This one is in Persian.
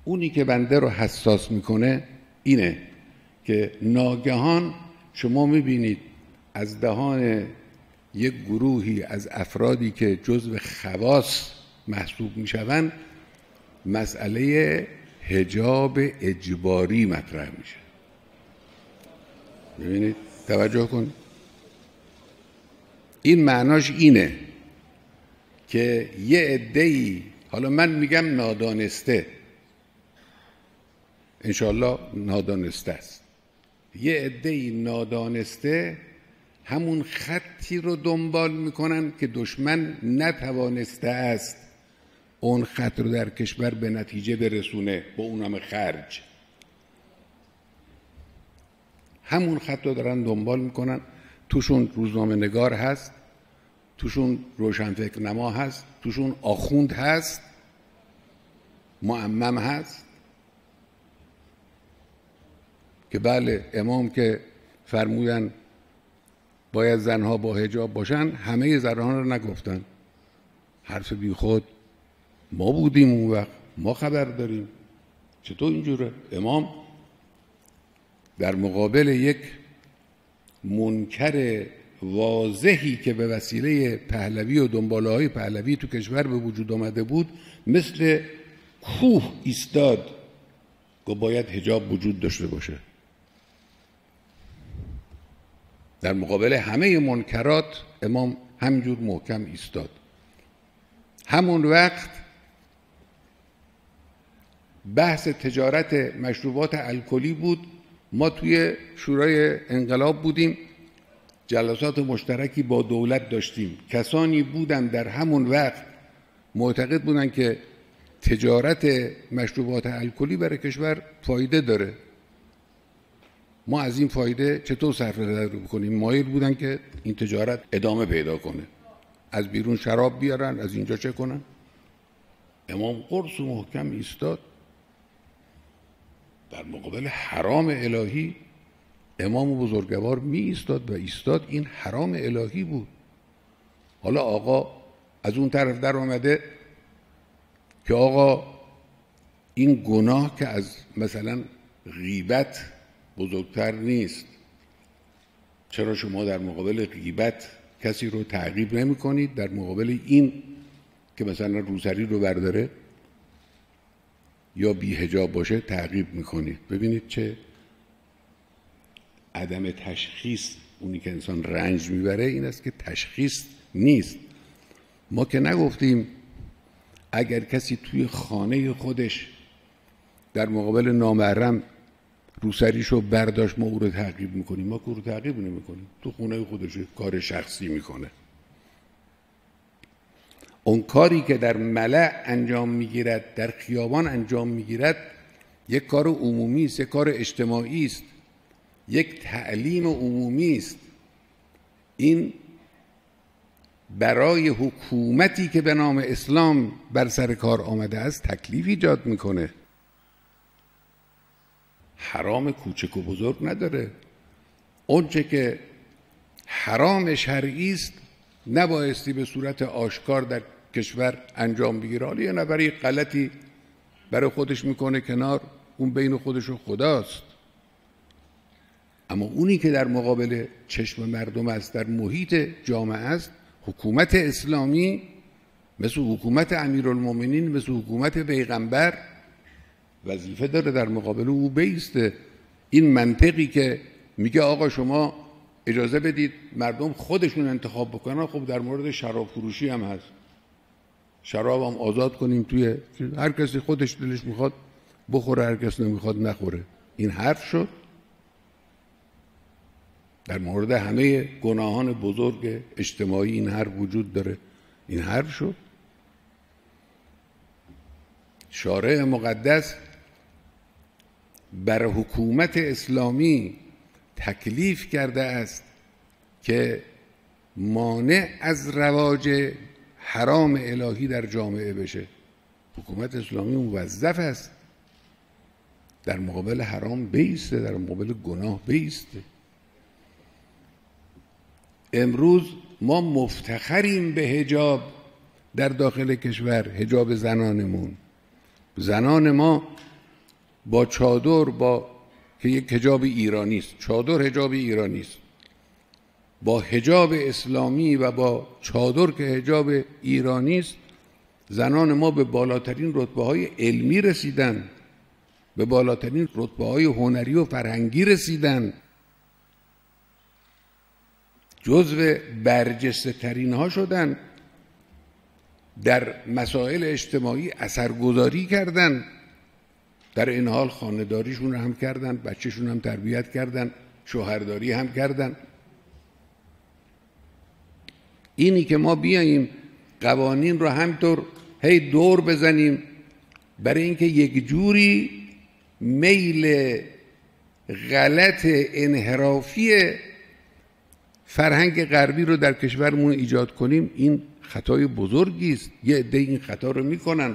اونی که بنده رو حساس میکنه اینه که ناگهان شما میبینید از دهان یک گروهی از افرادی که جزو خواص محسوب میشوند مسئله حجاب اجباری مطرح میشه. ببینید توجه کن، این معناش اینه که یه عده‌ای، حالا من میگم نادانسته، انشالله نادانسته است، یه عده‌ای نادانسته همون خطی رو دنبال میکنن که دشمن نتوانسته است اون خط رو در کشور به نتیجه برسونه با اونم خرج. همون خط رو دارن دنبال میکنن، توشون روزنامه نگار هست، توشون روشنفکر نما هست، توشون آخوند هست، معمم هست که بله امام که فرمودن باید زنها با حجاب باشن، همه زنها رو نگفتن، حرف بی خود، ما بودیم اون وقت، ما خبر داریم. چطور اینجوره؟ امام در مقابل یک منکر واضحی که به وسیله پهلوی و دنباله های پهلوی تو کشور به وجود آمده بود مثل کوه ایستاد، گفت باید حجاب وجود داشته باشه. در مقابل همه منکرات امام همینجور محکم ایستاد. همون وقت بحث تجارت مشروبات الکلی بود. ما توی شورای انقلاب بودیم، جلسات مشترکی با دولت داشتیم. کسانی بودن در همون وقت معتقد بودن که تجارت مشروبات الکلی برای کشور فایده داره، ما از این فایده چطور صرف نظر بکنیم. مایل بودن که این تجارت ادامه پیدا کنه، از بیرون شراب بیارن، از اینجا چه کنن. امام قرص و محکم ایستاد در مقابل حرام الهی. امام بزرگوار می ایستاد و ایستاد، این حرام الهی بود. حالا آقا از اون طرف در آمده که آقا این گناه که از مثلا غیبت بزرگتر نیست، چرا شما در مقابل غیبت کسی رو تعقیب نمی کنید، در مقابل این که مثلا روسری رو برداره یا بی حجاب باشه تعقیب میکنید؟ ببینید چه عدم تشخیص. اونی که انسان رنج میبره این است که تشخیص نیست. ما که نگفتیم اگر کسی توی خانه خودش در مقابل نامحرم روسریشو برداشت ما او رو تعقیب میکنیم؟ ما که او رو تعقیب نمیکنیم، تو خونه خودش کار شخصی میکنه. اون کاری که در ملأ انجام میگیرد، در خیابان انجام میگیرد، یک کار عمومی است، یک کار اجتماعی است، یک تعلیم عمومی است. این برای حکومتی که به نام اسلام بر سر کار آمده است تکلیف ایجاد میکنه. حرام کوچک و بزرگ نداره. اونچه که حرام شرعی است نبایستی به صورت آشکار در کشور انجام بگیره. حالا یه نفری غلطی برای خودش میکنه کنار، اون بین خودش و خداست. اما اونی که در مقابل چشم مردم است، در محیط جامعه است، حکومت اسلامی مثل حکومت امیرالمومنین، مثل حکومت پیغمبر وظیفه داره در مقابل او بیسته. این منطقی که میگه آقا شما اجازه بدید مردم خودشون انتخاب بکنن، خب در مورد شراب فروشی هم هست. شراب هم آزاد کنیم، توی هر کسی خودش دلش میخواد بخوره، هر کس نمیخواد نخوره. این حرف شد. در مورد همه گناهان بزرگ اجتماعی این حرف وجود داره. این حرف شد. شارع مقدس بر حکومت اسلامی تکلیف کرده است که مانع از رواج حرام الهی در جامعه بشه. حکومت اسلامی موظف است در مقابل حرام بیسته، در مقابل گناه بیسته. امروز ما مفتخریم به حجاب در داخل کشور، حجاب زنانمون. زنان ما با چادر، با که یک حجاب ایرانی است، چادر حجاب ایرانی است، با حجاب اسلامی و با چادر که حجاب ایرانی است، زنان ما به بالاترین رتبه‌های علمی رسیدن، به بالاترین رتبه‌های هنری و فرهنگی رسیدن، جزو برجسته ترین ها شدن، در مسائل اجتماعی اثرگذاری کردن، در این حال خانه‌داریشون رو هم کردن، بچه‌شون هم تربیت کردن، شوهرداری هم کردن. اینی که ما بیاییم قوانین رو همطور هی دور بزنیم برای اینکه یک جوری میل غلط انحرافی فرهنگ غربی رو در کشورمون ایجاد کنیم، این خطای بزرگی است. یه عده این خطا رو میکنن.